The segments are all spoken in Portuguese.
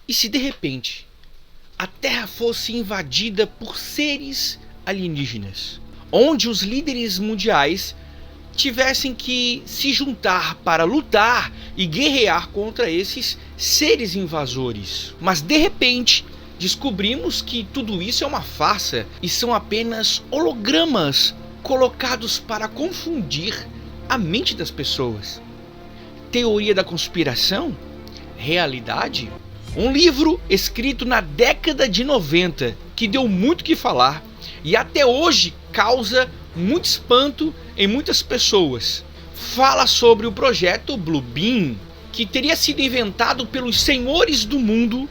E se de repente a Terra fosse invadida por seres alienígenas, onde os líderes mundiais tivessem que se juntar para lutar e guerrear contra esses seres invasores. Mas de repente descobrimos que tudo isso é uma farsa e são apenas hologramas colocados para confundir a mente das pessoas. Teoria da conspiração? Realidade? Um livro escrito na década de 90 que deu muito o que falar e até hoje causa muito espanto em muitas pessoas. Fala sobre o projeto Bluebeam, que teria sido inventado pelos senhores do mundo,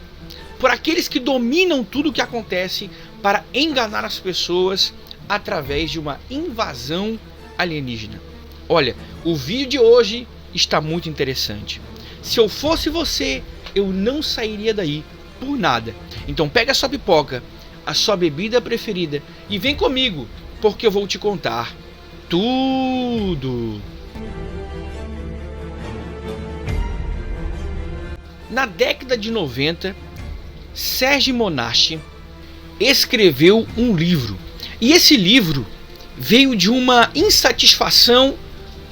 por aqueles que dominam tudo o que acontece, para enganar as pessoas através de uma invasão alienígena. Olha, o vídeo de hoje está muito interessante. Se eu fosse você, eu não sairia daí por nada. Então pega a sua pipoca, a sua bebida preferida e vem comigo, porque eu vou te contar tudo. Na década de 90, Serge Monasti escreveu um livro. E esse livro veio de uma insatisfação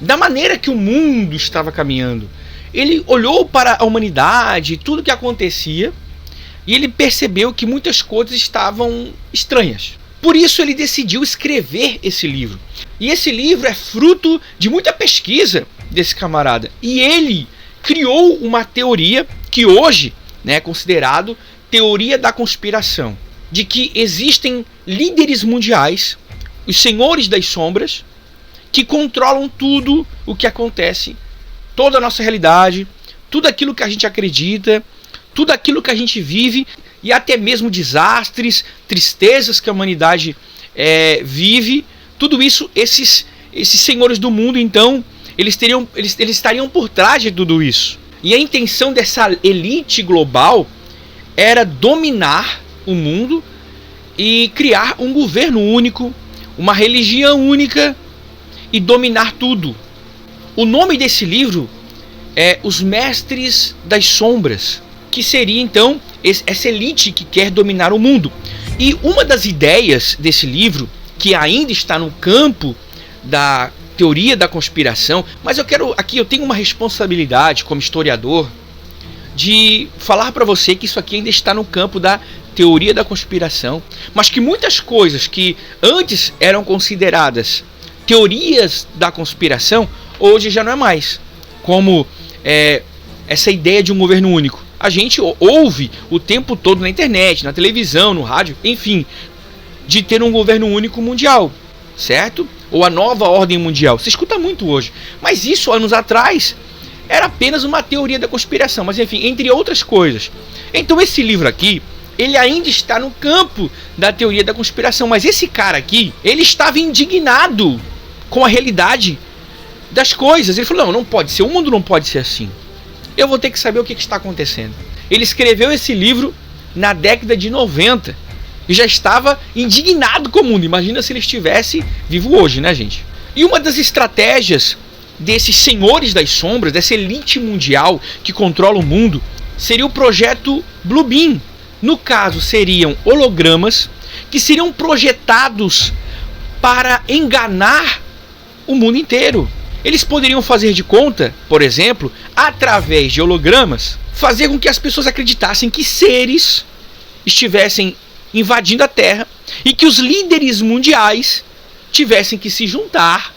da maneira que o mundo estava caminhando. Ele olhou para a humanidade, tudo que acontecia, e ele percebeu que muitas coisas estavam estranhas. Por isso ele decidiu escrever esse livro. E esse livro é fruto de muita pesquisa desse camarada. E ele criou uma teoria que hoje é considerado teoria da conspiração. De que existem líderes mundiais, os senhores das sombras, que controlam tudo o que acontece, toda a nossa realidade, tudo aquilo que a gente acredita, tudo aquilo que a gente vive e até mesmo desastres, tristezas que a humanidade vive, tudo isso, esses senhores do mundo, então, eles estariam por trás de tudo isso. E a intenção dessa elite global era dominar o mundo e criar um governo único, uma religião única e dominar tudo. O nome desse livro é Os Mestres das Sombras, que seria então essa elite que quer dominar o mundo. E uma das ideias desse livro, que ainda está no campo da teoria da conspiração, mas eu tenho uma responsabilidade como historiador de falar para você que isso aqui ainda está no campo da teoria da conspiração, mas que muitas coisas que antes eram consideradas teorias da conspiração, hoje já não é mais. Como essa ideia de um governo único. A gente ouve o tempo todo na internet, na televisão, no rádio, enfim, de ter um governo único mundial, certo? Ou a nova ordem mundial. Se escuta muito hoje. Mas isso, anos atrás, era apenas uma teoria da conspiração. Mas enfim, entre outras coisas. Então esse livro aqui, ele ainda está no campo da teoria da conspiração. Mas esse cara aqui, ele estava indignado com a realidade das coisas. Ele falou, não pode ser, o mundo não pode ser assim. Eu vou ter que saber o que está acontecendo. Ele escreveu esse livro na década de 90 e já estava indignado com o mundo. Imagina se ele estivesse vivo hoje, né, gente? E uma das estratégias desses senhores das sombras, dessa elite mundial que controla o mundo, seria o projeto Bluebeam. No caso, seriam hologramas que seriam projetados para enganar o mundo inteiro. Eles poderiam fazer de conta, por exemplo, através de hologramas, fazer com que as pessoas acreditassem que seres estivessem invadindo a Terra e que os líderes mundiais tivessem que se juntar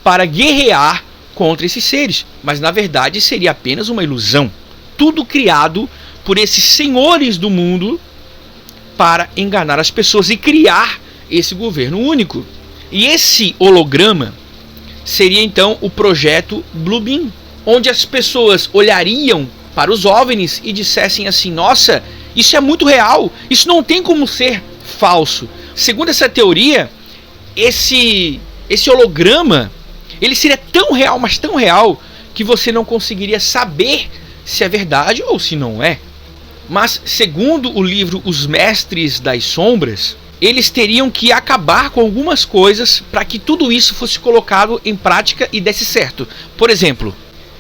para guerrear contra esses seres. Mas na verdade seria apenas uma ilusão. Tudo criado por esses senhores do mundo para enganar as pessoas e criar esse governo único. E esse holograma seria então o projeto Bluebeam, onde as pessoas olhariam para os OVNIs e dissessem assim, nossa, isso é muito real, isso não tem como ser falso. Segundo essa teoria, esse holograma, ele seria tão real, mas tão real, que você não conseguiria saber se é verdade ou se não é. Mas segundo o livro Os Mestres das Sombras, eles teriam que acabar com algumas coisas para que tudo isso fosse colocado em prática e desse certo. Por exemplo,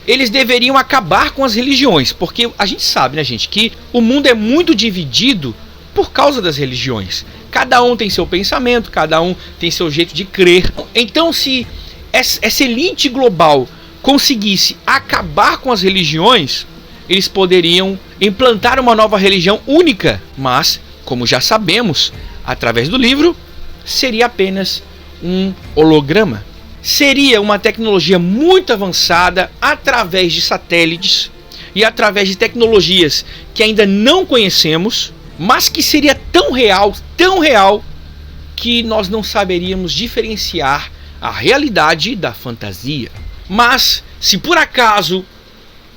eles deveriam acabar com as religiões, porque a gente sabe, né, gente, que o mundo é muito dividido por causa das religiões. Cada um tem seu pensamento, cada um tem seu jeito de crer. Então, se essa elite global conseguisse acabar com as religiões, eles poderiam implantar uma nova religião única, mas, como já sabemos, através do livro, seria apenas um holograma. Seria uma tecnologia muito avançada através de satélites e através de tecnologias que ainda não conhecemos, mas que seria tão real, que nós não saberíamos diferenciar a realidade da fantasia. Mas, se por acaso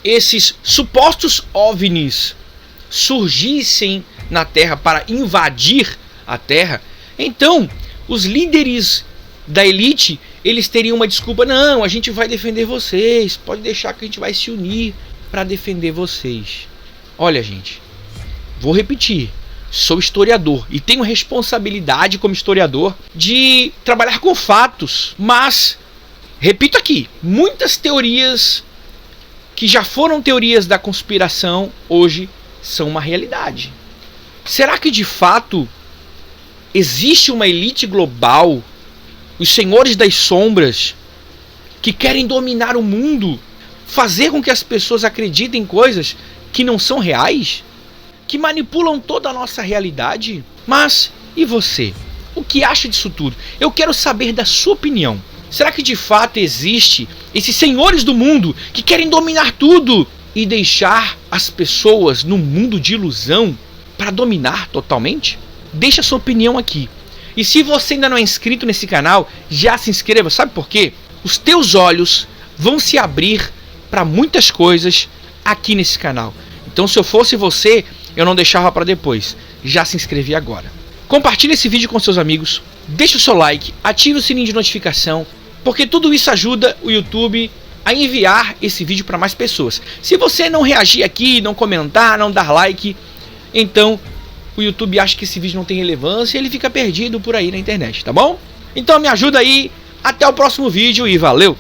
esses supostos OVNIs surgissem na Terra para invadir a Terra, então os líderes da elite, eles teriam uma desculpa: não, a gente vai defender vocês, pode deixar que a gente vai se unir para defender vocês. Olha, gente, vou repetir, sou historiador e tenho responsabilidade como historiador de trabalhar com fatos, mas, repito aqui, muitas teorias que já foram teorias da conspiração, hoje são uma realidade. Será que de fato existe uma elite global, os senhores das sombras, que querem dominar o mundo, fazer com que as pessoas acreditem em coisas que não são reais, que manipulam toda a nossa realidade? Mas, e você? O que acha disso tudo? Eu quero saber da sua opinião. Será que de fato existe esses senhores do mundo que querem dominar tudo e deixar as pessoas num mundo de ilusão para dominar totalmente? Deixa a sua opinião aqui. E se você ainda não é inscrito nesse canal, já se inscreva. Sabe por quê? Os teus olhos vão se abrir para muitas coisas aqui nesse canal. Então, se eu fosse você, eu não deixava para depois. Já se inscrevi agora. Compartilhe esse vídeo com seus amigos. Deixe o seu like, ative o sininho de notificação, porque tudo isso ajuda o YouTube a enviar esse vídeo para mais pessoas. Se você não reagir aqui, não comentar, não dar like, então o YouTube acha que esse vídeo não tem relevância e ele fica perdido por aí na internet, tá bom? Então me ajuda aí, até o próximo vídeo e valeu!